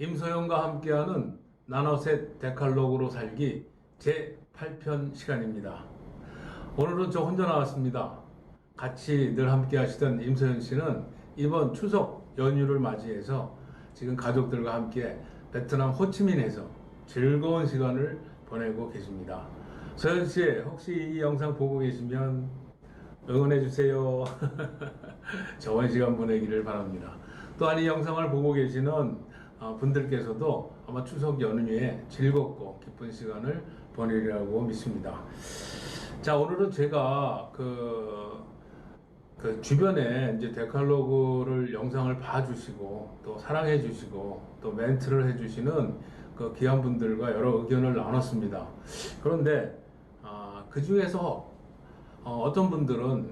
임소영과 함께하는 나눠셋 데칼로그로 살기 제8편 시간입니다. 오늘은 저 혼자 나왔습니다. 같이 늘 함께 하시던 임소영 씨는 이번 추석 연휴를 맞이해서 지금 가족들과 함께 베트남 호치민에서 즐거운 시간을 보내고 계십니다. 소연 씨, 혹시 이 영상 보고 계시면 응원해 주세요. 좋은 시간 보내기를 바랍니다. 또한 이 영상을 보고 계시는 분들께서도 아마 추석 연휴에 즐겁고 기쁜 시간을 보내리라고 믿습니다. 자, 오늘은 제가 그 주변에 이제 데칼로그를 영상을 봐주시고 또 사랑해 주시고 또 멘트를 해주시는 그 귀한 분들과 여러 의견을 나눴습니다. 그런데 그 중에서 어떤 분들은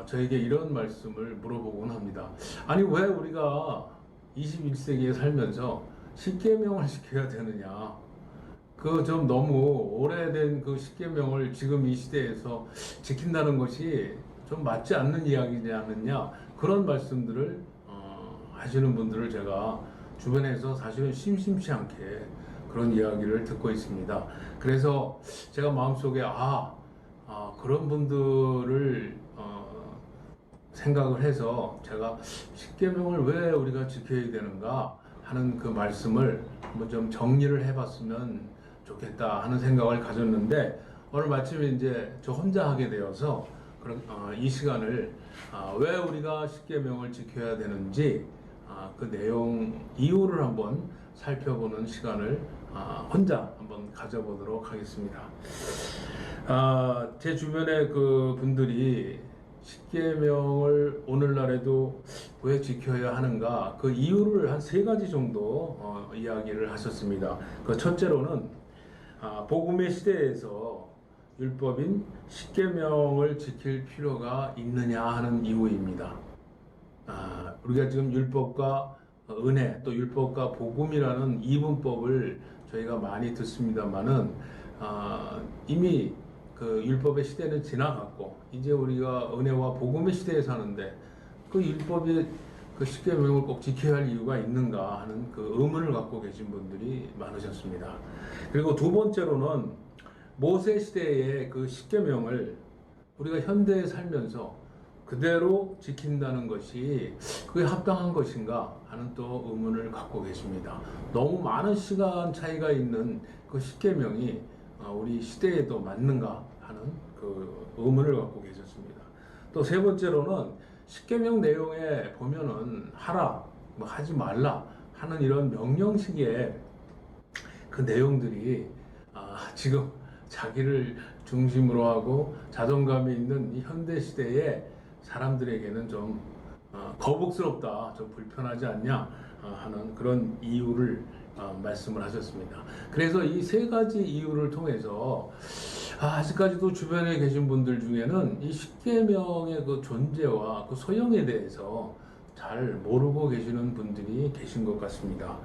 저에게 이런 말씀을 물어보곤 합니다. 아니, 왜 우리가 21세기에 살면서 십계명을 지켜야 되느냐? 그 좀 너무 오래된 그 십계명을 지금 이 시대에서 지킨다는 것이 좀 맞지 않는 이야기지 않느냐? 그런 말씀들을 하시는 분들을 제가 주변에서 사실은 심심치 않게 그런 이야기를 듣고 있습니다. 그래서 제가 마음속에 그런 분들을 생각을 해서 제가 십계명을 왜 우리가 지켜야 되는가 하는 그 말씀을 한번 좀 정리를 해봤으면 좋겠다 하는 생각을 가졌는데, 오늘 마침 이제 저 혼자 하게 되어서 이 시간을 왜 우리가 십계명을 지켜야 되는지 그 내용 이유를 한번 살펴보는 시간을 혼자 한번 가져보도록 하겠습니다. 제 주변에 그 분들이 십계명을 오늘날에도 왜 지켜야 하는가, 그 이유를 한 3가지 정도 이야기를 하셨습니다. 그 첫째로는 복음의 시대에서 율법인 십계명을 지킬 필요가 있느냐 하는 이유입니다. 우리가 지금 율법과 은혜, 또 율법과 복음이라는 이분법을 저희가 많이 듣습니다만은 이미 그 율법의 시대는 지나갔고 이제 우리가 은혜와 복음의 시대에 사는데 그 율법의 그 십계명을 꼭 지켜야 할 이유가 있는가 하는 그 의문을 갖고 계신 분들이 많으셨습니다. 그리고 두 번째로는 모세 시대의 그 십계명을 우리가 현대에 살면서 그대로 지킨다는 것이 그게 합당한 것인가 하는 또 의문을 갖고 계십니다. 너무 많은 시간 차이가 있는 그 십계명이 우리 시대에도 맞는가 하는 그 의문을 갖고 계셨습니다. 또 세 번째로는 십계명 내용에 보면은 하라, 뭐 하지 말라 하는 이런 명령식의 그 내용들이 지금 자기를 중심으로 하고 자존감이 있는 이 현대 시대에 사람들에게는 좀 거북스럽다, 좀 불편하지 않냐 하는 그런 이유를 말씀을 하셨습니다. 그래서 이 3가지 이유를 통해서 아직까지도 주변에 계신 분들 중에는 이 십계명의 그 존재와 그 소용에 대해서 잘 모르고 계시는 분들이 계신 것 같습니다.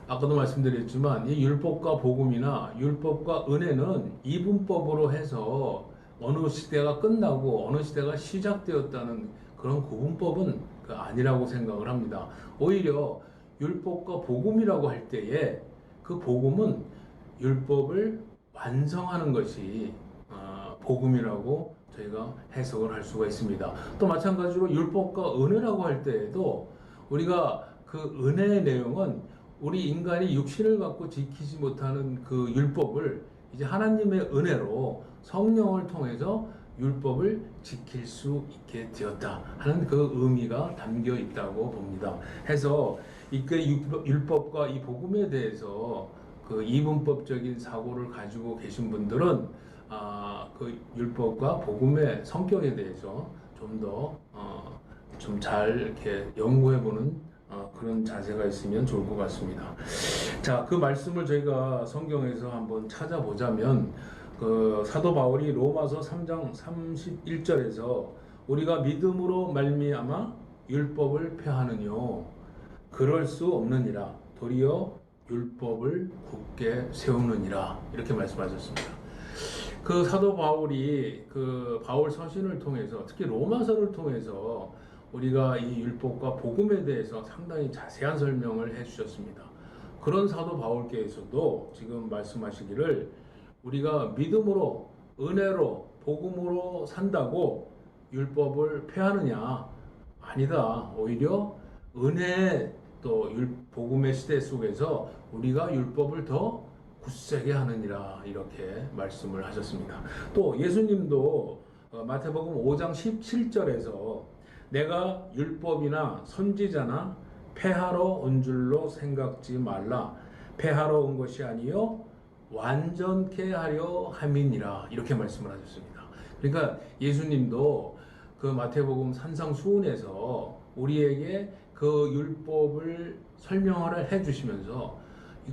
아까도 말씀드렸지만 이 율법과 복음이나 율법과 은혜는 이분법으로 해서 어느 시대가 끝나고 어느 시대가 시작되었다는 그런 구분법은 아니라고 생각을 합니다. 오히려 율법과 복음이라고 할 때에 그 복음은 율법을 완성하는 것이 복음이라고 저희가 해석을 할 수가 있습니다. 또 마찬가지로 율법과 은혜라고 할 때에도 우리가 그 은혜의 내용은 우리 인간이 육신을 갖고 지키지 못하는 그 율법을 이제 하나님의 은혜로 성령을 통해서 율법을 지킬 수 있게 되었다 하는 그 의미가 담겨 있다고 봅니다. 해서 이 율법과 이 복음에 대해서 그 이분법적인 사고를 가지고 계신 분들은 그 율법과 복음의 성격에 대해서 좀 더 좀 잘 이렇게 연구해보는 그런 자세가 있으면 좋을 것 같습니다. 자, 그 말씀을 저희가 성경에서 한번 찾아보자면 그 사도 바울이 로마서 3장 31절에서 우리가 믿음으로 말미암아 율법을 폐하느뇨 그럴 수 없느니라 도리어 율법을 굳게 세우느니라 이렇게 말씀하셨습니다. 그 사도 바울이 그 바울 서신을 통해서 특히 로마서를 통해서 우리가 이 율법과 복음에 대해서 상당히 자세한 설명을 해주셨습니다. 그런 사도 바울께서도 지금 말씀하시기를 우리가 믿음으로 은혜로 복음으로 산다고 율법을 폐하느냐? 아니다. 오히려 은혜 또 복음의 시대 속에서 우리가 율법을 더 굳세게 하느니라 이렇게 말씀을 하셨습니다. 또 예수님도 마태복음 5장 17절에서 내가 율법이나 선지자나 폐하러 온 줄로 생각지 말라. 폐하러 온 것이 아니요 완전케 하려 함이니라 이렇게 말씀을 하셨습니다. 그러니까 예수님도 그 마태복음 산상수훈에서 우리에게 그 율법을 설명을 해주시면서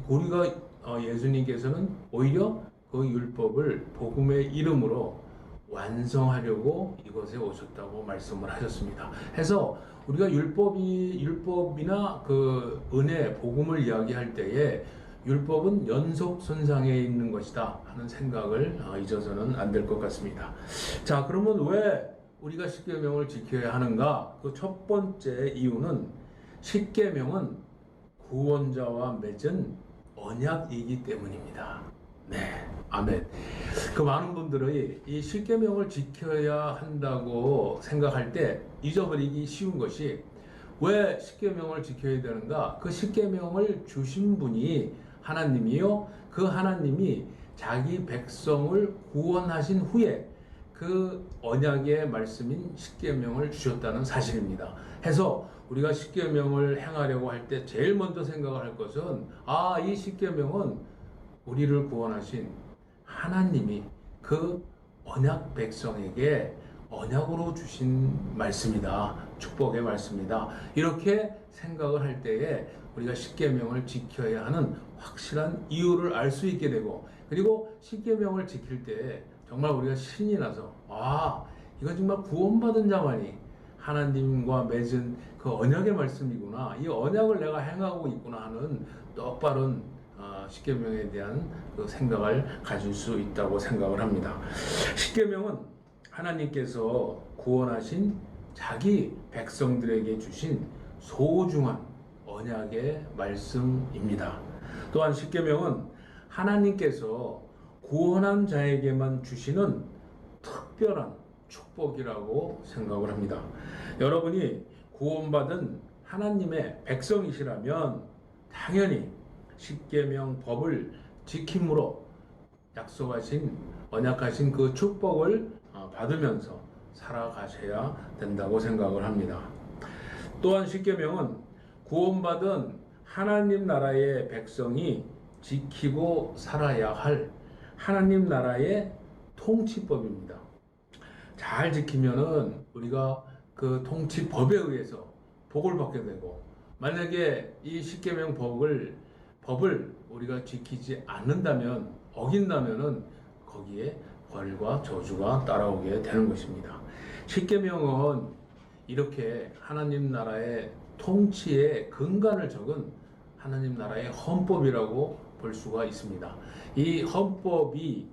우리가 예수님께서는 오히려 그 율법을 복음의 이름으로 완성하려고 이곳에 오셨다고 말씀을 하셨습니다. 해서 우리가 율법이나 그 은혜, 복음을 이야기할 때에 율법은 연속선상에 있는 것이다 하는 생각을 잊어서는 안 될 것 같습니다. 자, 그러면 왜 우리가 십계명을 지켜야 하는가? 그 첫 번째 이유는 십계명은 구원자와 맺은 언약이기 때문입니다. 네, 아멘. 그 많은 분들이 이 십계명을 지켜야 한다고 생각할 때 잊어버리기 쉬운 것이 왜 십계명을 지켜야 되는가? 그 십계명을 주신 분이 하나님이요. 그 하나님이 자기 백성을 구원하신 후에 그 언약의 말씀인 십계명을 주셨다는 사실입니다. 해서 우리가 십계명을 행하려고 할 때 제일 먼저 생각을 할 것은 이 십계명은 우리를 구원하신 하나님이 그 언약 백성에게 언약으로 주신 말씀이다. 축복의 말씀이다. 이렇게 생각을 할 때에 우리가 십계명을 지켜야 하는 확실한 이유를 알 수 있게 되고, 그리고 십계명을 지킬 때 정말 우리가 신이 나서 이건 정말 구원받은 자만이 하나님과 맺은 그 언약의 말씀이구나, 이 언약을 내가 행하고 있구나 하는 똑바른 십계명에 대한 그 생각을 가질 수 있다고 생각을 합니다. 십계명은 하나님께서 구원하신 자기 백성들에게 주신 소중한 언약의 말씀입니다. 또한 십계명은 하나님께서 구원한 자에게만 주시는 특별한 축복이라고 생각을 합니다. 여러분이 구원받은 하나님의 백성이시라면 당연히 십계명 법을 지킴으로 약속하신 언약하신 그 축복을 받으면서 살아가셔야 된다고 생각을 합니다. 또한 십계명은 구원받은 하나님 나라의 백성이 지키고 살아야 할 하나님 나라의 통치법입니다. 잘 지키면은 우리가 그 통치법에 의해서 복을 받게 되고, 만약에 이 십계명 법을 우리가 지키지 않는다면, 어긴다면은 거기에 벌과 저주가 따라오게 되는 것입니다. 십계명은 이렇게 하나님 나라의 통치의 근간을 적은 하나님 나라의 헌법이라고 볼 수가 있습니다. 이 헌법이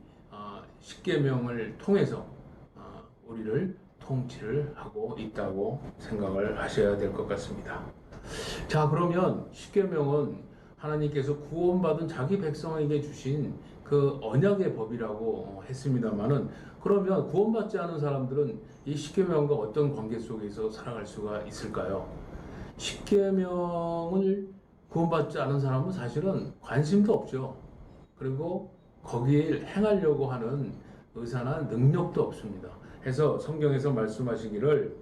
십계명을 통해서 우리를 통치를 하고 있다고 생각을 하셔야 될 것 같습니다. 자, 그러면 십계명은 하나님께서 구원받은 자기 백성에게 주신 그 언약의 법이라고 했습니다만은, 그러면 구원받지 않은 사람들은 이 십계명과 어떤 관계 속에서 살아갈 수가 있을까요? 십계명을 구원받지 않은 사람은 사실은 관심도 없죠. 그리고 거기에 행하려고 하는 의사나 능력도 없습니다. 해서 성경에서 말씀하시기를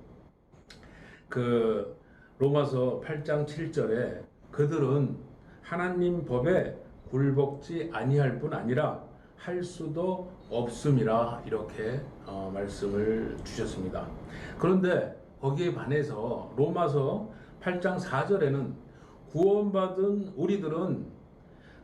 그 로마서 8장 7절에 그들은 하나님 법에 굴복지 아니할 뿐 아니라 할 수도 없음이라 이렇게 말씀을 주셨습니다. 그런데 거기에 반해서 로마서 8장 4절에는 구원받은 우리들은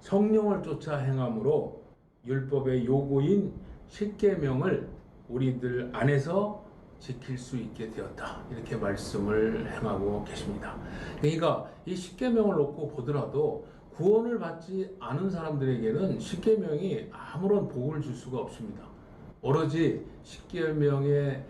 성령을 쫓아 행함으로 율법의 요구인 십계명을 우리들 안에서 지킬 수 있게 되었다. 이렇게 말씀을 행하고 계십니다. 그러니까 이 십계명을 놓고 보더라도 구원을 받지 않은 사람들에게는 십계명이 아무런 복을 줄 수가 없습니다. 오로지 십계명에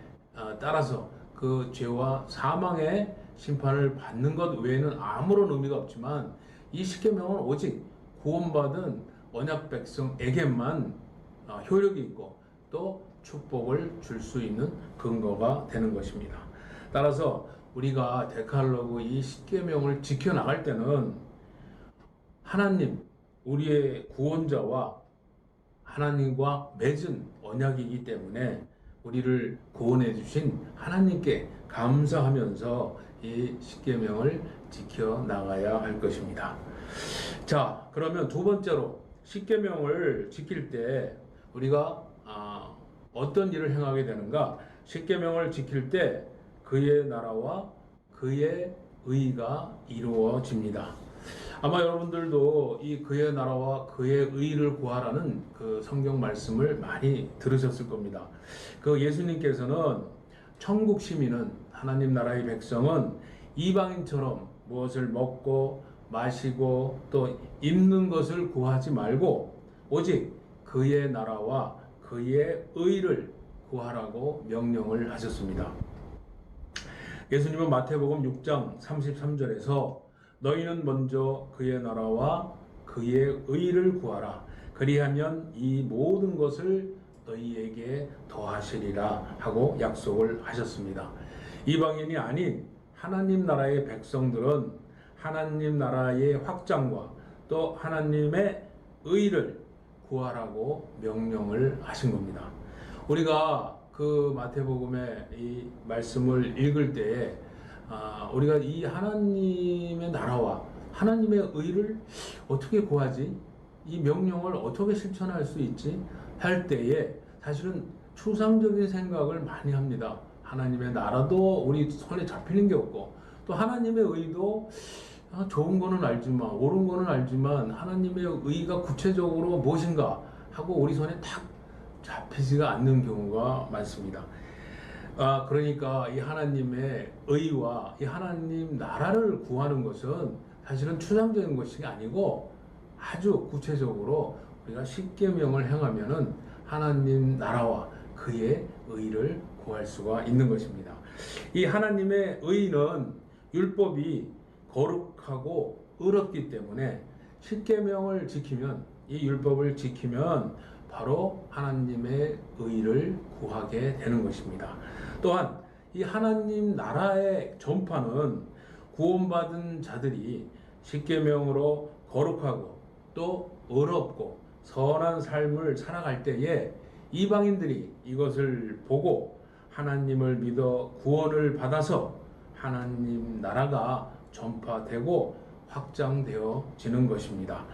따라서 그 죄와 사망의 심판을 받는 것 외에는 아무런 의미가 없지만 이 십계명은 오직 구원받은 언약 백성에게만 효력이 있고 또 축복을 줄 수 있는 근거가 되는 것입니다. 따라서 우리가 데칼로그 이 십계명을 지켜나갈 때는 하나님, 우리의 구원자와 하나님과 맺은 언약이기 때문에 우리를 구원해 주신 하나님께 감사하면서 이 십계명을 지켜나가야 할 것입니다. 자, 그러면 두 번째로 십계명을 지킬 때 우리가 어떤 일을 행하게 되는가? 십계명을 지킬 때 그의 나라와 그의 의가 이루어집니다. 아마 여러분들도 이 그의 나라와 그의 의를 구하라는 그 성경 말씀을 많이 들으셨을 겁니다. 그 예수님께서는 천국 시민은, 하나님 나라의 백성은 이방인처럼 무엇을 먹고 마시고 또 입는 것을 구하지 말고 오직 그의 나라와 그의 의를 구하라고 명령을 하셨습니다. 예수님은 마태복음 6장 33절에서 너희는 먼저 그의 나라와 그의 의를 구하라. 그리하면 이 모든 것을 너희에게 더하시리라 하고 약속을 하셨습니다. 이방인이 아닌 하나님 나라의 백성들은 하나님 나라의 확장과 또 하나님의 의를 구하라고 명령을 하신 겁니다. 우리가 그 마태복음의 이 말씀을 읽을 때에 우리가 이 하나님의 나라와 하나님의 의를 어떻게 구하지? 이 명령을 어떻게 실천할 수 있지? 할 때에 사실은 추상적인 생각을 많이 합니다. 하나님의 나라도 우리 손에 잡히는 게 없고 또 하나님의 의도 좋은 거는 알지만 옳은 거는 알지만 하나님의 의가 구체적으로 무엇인가 하고 우리 손에 탁 잡히지가 않는 경우가 많습니다. 그러니까 이 하나님의 의와 이 하나님 나라를 구하는 것은 사실은 추상적인 것이 아니고 아주 구체적으로 우리가 십계명을 행하면은 하나님 나라와 그의 의를 구할 수가 있는 것입니다. 이 하나님의 의는 율법이 거룩하고 의롭기 때문에 십계명을 지키면, 이 율법을 지키면 바로 하나님의 의를 구하게 되는 것입니다. 또한 이 하나님 나라의 전파는 구원받은 자들이 십계명으로 거룩하고 또 의롭고 선한 삶을 살아갈 때에 이방인들이 이것을 보고 하나님을 믿어 구원을 받아서 하나님 나라가 전파되고 확장되어지는 것입니다.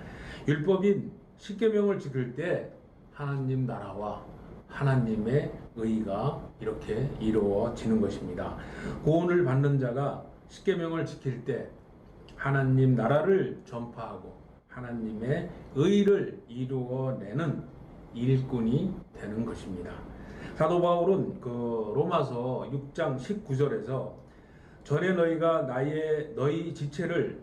율법인 십계명을 지킬 때 하나님 나라와 하나님의 의가 이렇게 이루어지는 것입니다. 구원을 받는 자가 십계명을 지킬 때 하나님 나라를 전파하고 하나님의 의를 이루어내는 일꾼이 되는 것입니다. 사도 바울은 그 로마서 6장 19절에서 전에 너희가 너희 지체를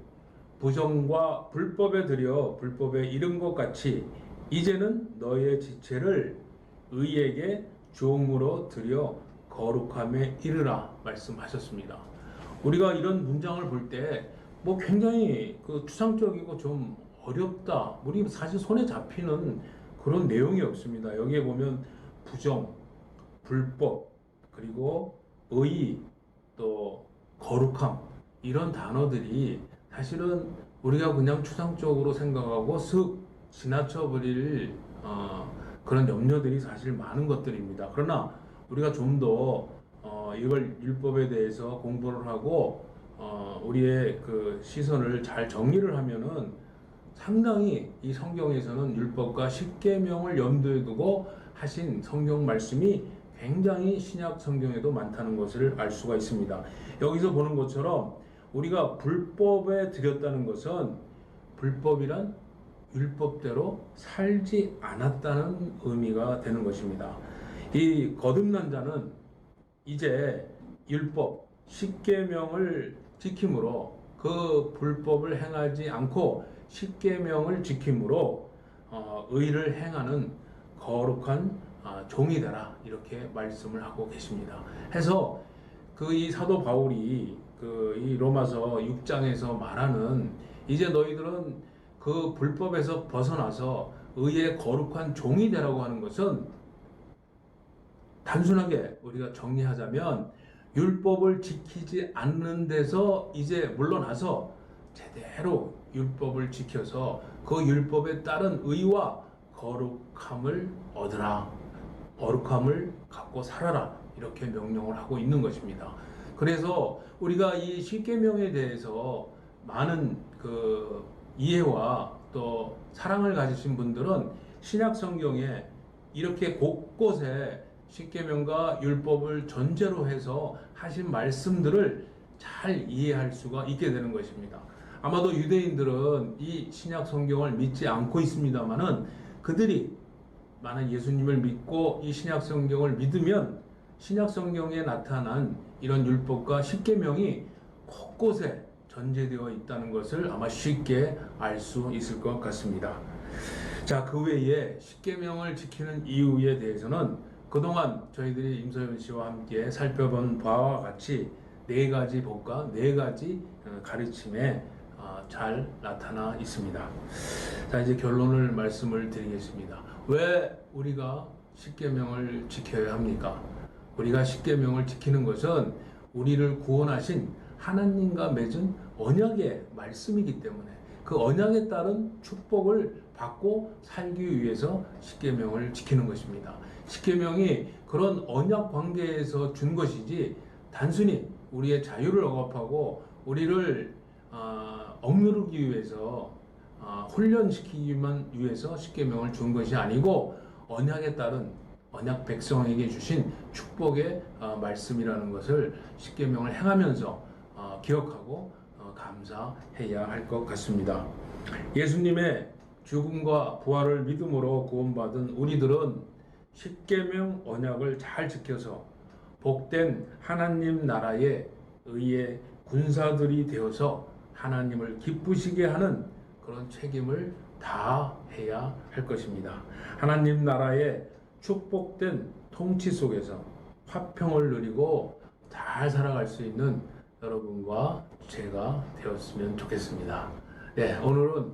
부정과 불법에 들여 불법에 이른 것 같이 이제는 너희의 지체를 의에게 종으로 들여 거룩함에 이르라 말씀하셨습니다. 우리가 이런 문장을 볼 때 뭐 굉장히 그 추상적이고 좀 어렵다. 우리 사실 손에 잡히는 그런 내용이 없습니다. 여기에 보면 부정, 불법, 그리고 의, 또 거룩함 이런 단어들이 사실은 우리가 그냥 추상적으로 생각하고 슥 지나쳐 버릴 그런 염려들이 사실 많은 것들입니다. 그러나 우리가 좀 더 이걸 율법에 대해서 공부를 하고 우리의 그 시선을 잘 정리를 하면은 상당히 이 성경에서는 율법과 십계명을 염두에 두고 하신 성경 말씀이 굉장히 신약 성경에도 많다는 것을 알 수가 있습니다. 여기서 보는 것처럼 우리가 불법에 들였다는 것은 불법이란 율법대로 살지 않았다는 의미가 되는 것입니다. 이 거듭난 자는 이제 율법, 십계명을 지킴으로 그 불법을 행하지 않고 십계명을 지킴으로 의를 행하는 거룩한 종이 되라 이렇게 말씀을 하고 계십니다. 해서 그 이 사도 바울이 그 이 로마서 6장에서 말하는 이제 너희들은 그 불법에서 벗어나서 의의 거룩한 종이 되라고 하는 것은 단순하게 우리가 정리하자면 율법을 지키지 않는 데서 이제 물러나서 제대로 율법을 지켜서 그 율법에 따른 의와 거룩함을 얻으라. 거룩함을 갖고 살아라. 이렇게 명령을 하고 있는 것입니다. 그래서 우리가 이 십계명에 대해서 많은 그 이해와 또 사랑을 가지신 분들은 신약 성경에 이렇게 곳곳에 십계명과 율법을 전제로 해서 하신 말씀들을 잘 이해할 수가 있게 되는 것입니다. 아마도 유대인들은 이 신약 성경을 믿지 않고 있습니다만은 그들이 만약 예수님을 믿고 이 신약 성경을 믿으면 신약 성경에 나타난 이런 율법과 십계명이 곳곳에 전제되어 있다는 것을 아마 쉽게 알 수 있을 것 같습니다. 자, 그 외에 십계명을 지키는 이유에 대해서는 그동안 저희들이 임서연 씨와 함께 살펴본 바와 같이 네 가지 법과 네 가지 가르침에 잘 나타나 있습니다. 자, 이제 결론을 말씀을 드리겠습니다. 왜 우리가 십계명을 지켜야 합니까? 우리가 십계명을 지키는 것은 우리를 구원하신 하나님과 맺은 언약의 말씀이기 때문에 그 언약에 따른 축복을 받고 살기 위해서 십계명을 지키는 것입니다. 십계명이 그런 언약 관계에서 준 것이지 단순히 우리의 자유를 억압하고 우리를 억누르기 위해서 훈련시키기만 위해서 십계명을 준 것이 아니고 언약에 따른 언약 백성에게 주신 축복의 말씀이라는 것을 십계명을 행하면서 기억하고 감사해야 할 것 같습니다. 예수님의 죽음과 부활을 믿음으로 구원받은 우리들은 십계명 언약을 잘 지켜서 복된 하나님 나라의 의의 군사들이 되어서 하나님을 기쁘시게 하는 그런 책임을 다해야 할 것입니다. 하나님 나라의 축복된 통치 속에서 화평을 누리고 잘 살아갈 수 있는 여러분과 제가 되었으면 좋겠습니다. 네, 오늘은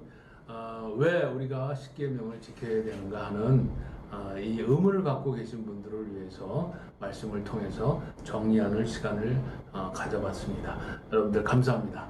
왜 우리가 십계명을 지켜야 되는가 하는 이 의문을 갖고 계신 분들을 위해서 말씀을 통해서 정리하는 시간을 가져봤습니다. 여러분들 감사합니다.